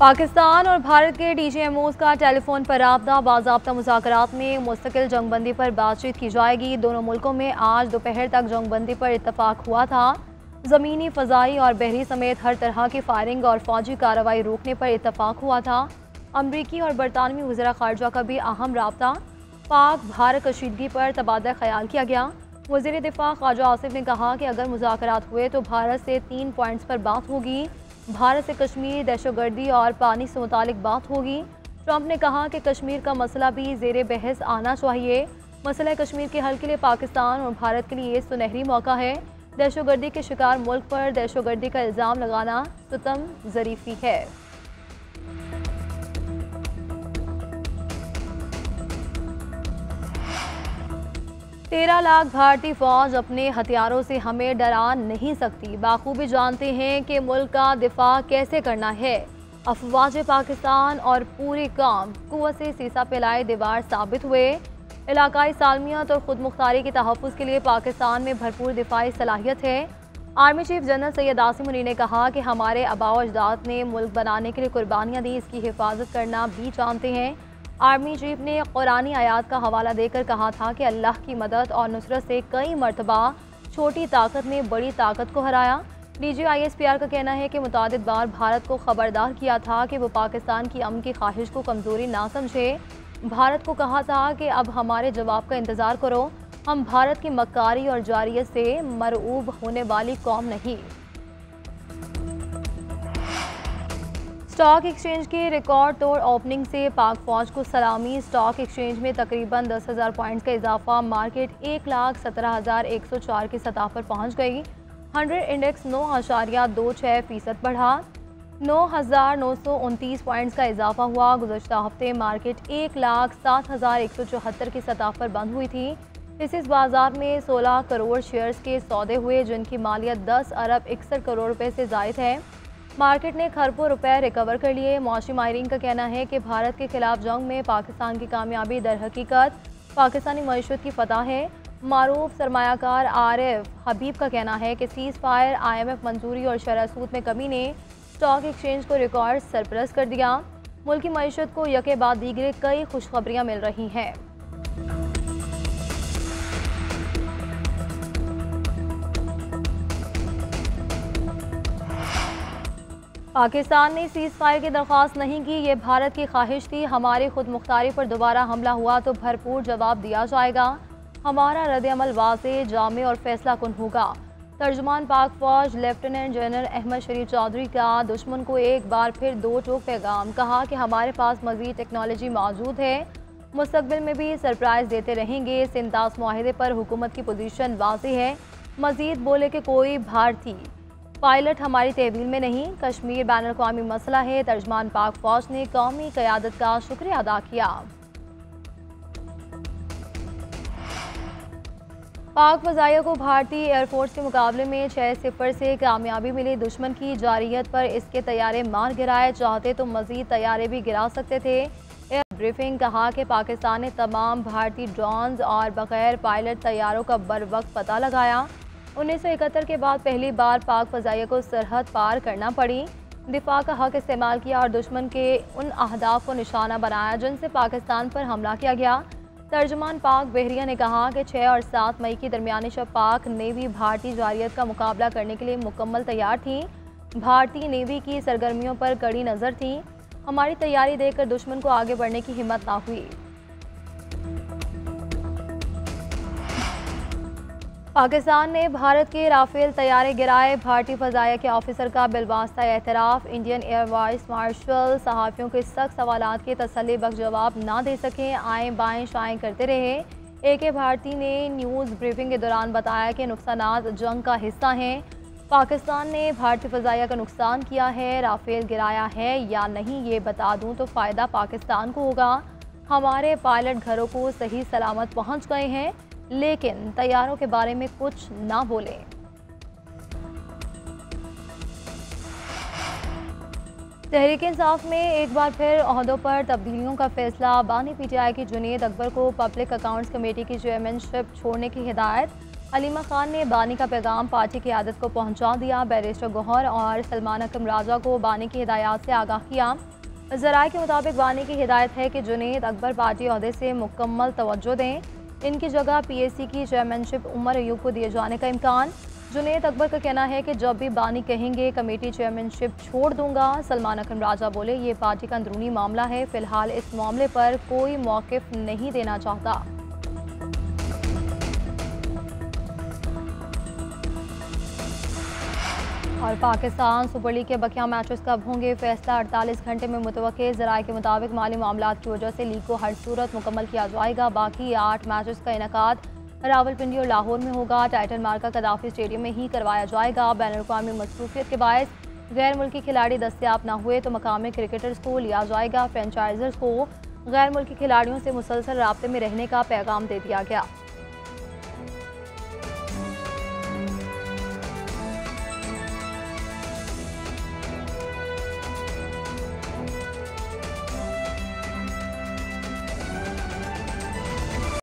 पाकिस्तान और भारत के DGMOs का टेलीफोन पर राब्ता बाज़ाब्ता मुज़ाकरात में मुस्तकिल जंगबंदी पर बातचीत की जाएगी। दोनों मुल्कों में आज दोपहर तक जंगबंदी पर इत्तफाक हुआ था। ज़मीनी, फ़ज़ाई और बहरी समेत हर तरह की फायरिंग और फौजी कार्रवाई रोकने पर इत्तफाक हुआ था। अमरीकी और बरतानवी वज़ीर ख़ारजा का भी अहम राब्ता पाक भारत कशीदगी पर तबादला ख्याल किया गया। वज़ीर दिफ़ा ख्वाजा आसिफ ने कहा कि अगर मुज़ाकरात हुए तो भारत से 3 पॉइंट्स पर बात होगी। भारत से कश्मीर, दहशतगर्दी और पानी से मुतालिक बात होगी। ट्रंप ने कहा कि कश्मीर का मसला भी ज़ेरे बहस आना चाहिए। मसला कश्मीर के हल के लिए पाकिस्तान और भारत के लिए सुनहरी मौका है। दहशतगर्दी के शिकार मुल्क पर दहशतगर्दी का इल्ज़ाम लगाना सितम ज़रीफ़ी है। 13 लाख भारतीय फौज अपने हथियारों से हमें डरा नहीं सकती। बाखूबी जानते हैं कि मुल्क का दिफा कैसे करना है। अफवाज पाकिस्तान और पूरे काम कुव्वत से सीसा पे लाए दीवार साबित हुए। इलाकाई सालमियत और खुद मुख्तारी के तहफ़्फ़ुज़ के लिए पाकिस्तान में भरपूर दिफाई सलाहियत है। Army chief general Syed Asim Munir ने कहा कि हमारे आबाओ अजदाद ने मुल्क बनाने के लिए कुर्बानियाँ दी, इसकी हिफाजत करना भी जानते हैं। आर्मी चीफ ने कुरानी आयात का हवाला देकर कहा था कि अल्लाह की मदद और नुसरत से कई मरतबा छोटी ताकत ने बड़ी ताकत को हराया। DGISPR का कहना है कि मुतादिद बार भारत को खबरदार किया था कि वो पाकिस्तान की अमन की ख्वाहिश को कमज़ोरी ना समझे। भारत को कहा था कि अब हमारे जवाब का इंतज़ार करो, हम भारत की मक्कारी और जारियत से मरऊब होने वाली कौम नहीं। स्टॉक एक्सचेंज की रिकॉर्ड तोड़ ओपनिंग से पाक फौज को सलामी। स्टॉक एक्सचेंज में तकरीबन 10,000 पॉइंट्स का इजाफा। मार्केट 1,17,104 की सतह पर पहुंच गई। 100 इंडेक्स 9.26% बढ़ा। 9,929 पॉइंट्स का इजाफा हुआ। गुज़श्ता हफ्ते मार्केट 1,07,174 की सतह पर बंद हुई थी। इस बाजार में 16 करोड़ शेयर्स के सौदे हुए, जिनकी मालियत 10 अरब 61 करोड़ रुपए से ज़ायद है। मार्केट ने खरबों रुपए रिकवर कर लिए। मौशी माहिरीन का कहना है कि भारत के खिलाफ जंग में पाकिस्तान की कामयाबी दर हकीकत पाकिस्तानी मईशत की फतह है। मारूफ सरमायाकार आरिफ हबीब का कहना है कि सीज़ फायर, IMF मंजूरी और शरह सूद में कमी ने स्टॉक एक्सचेंज को रिकॉर्ड सरपरस्त कर दिया। मुल्क की मईशत को यके बाद दीगरे कई खुशखबरियाँ मिल रही हैं। पाकिस्तान ने सीज़ फायर की दरख्वास्त नहीं की, ये भारत की ख्वाहिश थी। हमारी खुद मुख्तारी पर दोबारा हमला हुआ तो भरपूर जवाब दिया जाएगा। हमारा रद्द-ए-अमल वाज़ेह, जामे और फैसला कुन होगा। तर्जुमान पाक फौज लेफ्टिनेंट जनरल अहमद शरीफ चौधरी का दुश्मन को एक बार फिर दो टोक पैगाम। कहा कि हमारे पास मज़ीद टेक्नोलॉजी मौजूद है, मुस्तकबिल में भी सरप्राइज देते रहेंगे। सिंतास मुआहिदे पर हुकूमत की पोजीशन वाज़ेह है। मज़ीद बोले कि कोई भारतीय पायलट हमारी तहवील में नहीं, कश्मीर बैन अल-अक़वामी मसला है। तर्जमान पाक फौज ने कौमी क़यादत का शुक्रिया अदा किया। पाक फ़ज़ाइया को भारतीय एयरफोर्स के मुकाबले में 6-0 से कामयाबी मिली। दुश्मन की जारियत पर इसके तैयारे मार गिराए, चाहते तो मज़ीद तैयारे भी गिरा सकते थे। एयर ब्रीफिंग कहा कि पाकिस्तान ने तमाम भारतीय ड्रोन्स और बगैर पायलट तैयारों का बर वक्त पता लगाया। 1971 के बाद पहली बार पाक फ़ज़ाइया को सरहद पार करना पड़ी। दिफा का हक इस्तेमाल किया और दुश्मन के उन अहदाफ को निशाना बनाया जिनसे पाकिस्तान पर हमला किया गया। तर्जुमान पाक बहरिया ने कहा कि 6 और 7 मई की दरमियानी शब पाक नेवी भारतीय जारियत का मुकाबला करने के लिए मुकम्मल तैयार थी। भारतीय नेवी की सरगर्मियों पर कड़ी नज़र थी। हमारी तैयारी देखकर दुश्मन को आगे बढ़ने की हिम्मत ना हुई। पाकिस्तान ने भारत के राफेल तैयारे गिराए। भारतीय फ़ज़ाइया के ऑफिसर का बिलवास्ता एतराफ़। इंडियन एयर वाइस मार्शल सहाफ़ियों के सख्त सवालात के तसल्ली बख्श जवाब ना दे सके, आएँ बाएँ शाएँ करते रहे। AK भारती ने न्यूज़ ब्रीफिंग के दौरान बताया कि नुकसानात जंग का हिस्सा हैं। पाकिस्तान ने भारतीय फ़ज़ाइया का नुकसान किया है। राफेल गिराया है या नहीं ये बता दूँ तो फ़ायदा पाकिस्तान को होगा। हमारे पायलट घरों को सही सलामत पहुँच गए हैं, लेकिन तैयारों के बारे में कुछ ना बोले। तहरीक इंसाफ में एक बार फिर ओहदों पर तब्दीलियों का फैसला। बानी PTI की जुनैद अकबर को पब्लिक अकाउंट्स कमेटी की चेयरमैनशिप छोड़ने की हिदायत। अलीमा खान ने बानी का पैगाम पार्टी की आदत को पहुंचा दिया। बैरिस्टर गौहर और सलमान अकरम राजा को बानी की हिदायत से आगाह किया। ज़राए के मुताबिक बानी की हिदायत है कि जुनेद अकबर पार्टी ओहदे से मुकम्मल तवज्जो दें। इनकी जगह PAC की चेयरमैनशिप उमर अयूब को दिए जाने का इम्कान। जुनेद अकबर का कहना है कि जब भी बानी कहेंगे कमेटी चेयरमैनशिप छोड़ दूंगा। सलमान अकरम राजा बोले, ये पार्टी का अंदरूनी मामला है, फिलहाल इस मामले पर कोई मौक़िफ़ नहीं देना चाहता। और पाकिस्तान सुपर लीग के बकिया मैचेस कब होंगे, फैसला 48 घंटे में मुतवक्किल। ज़राए के मुताबिक माली मामलात की वजह से लीग को हर सूरत मुकम्मल किया जाएगा। बाकी 8 मैचेस का इनेकाद रावलपिंडी और लाहौर में होगा। टाइटल मार्का कदाफी स्टेडियम में ही करवाया जाएगा। बैनुल-अक़वामी मसरूफियत के बायस गैर मुल्की खिलाड़ी दस्तयाब न हुए तो मकामी क्रिकेटर्स को लिया जाएगा। फ्रेंचाइजर्स को गैर मुल्की खिलाड़ियों से मुसलसल राब्ते में रहने का पैगाम दे दिया गया।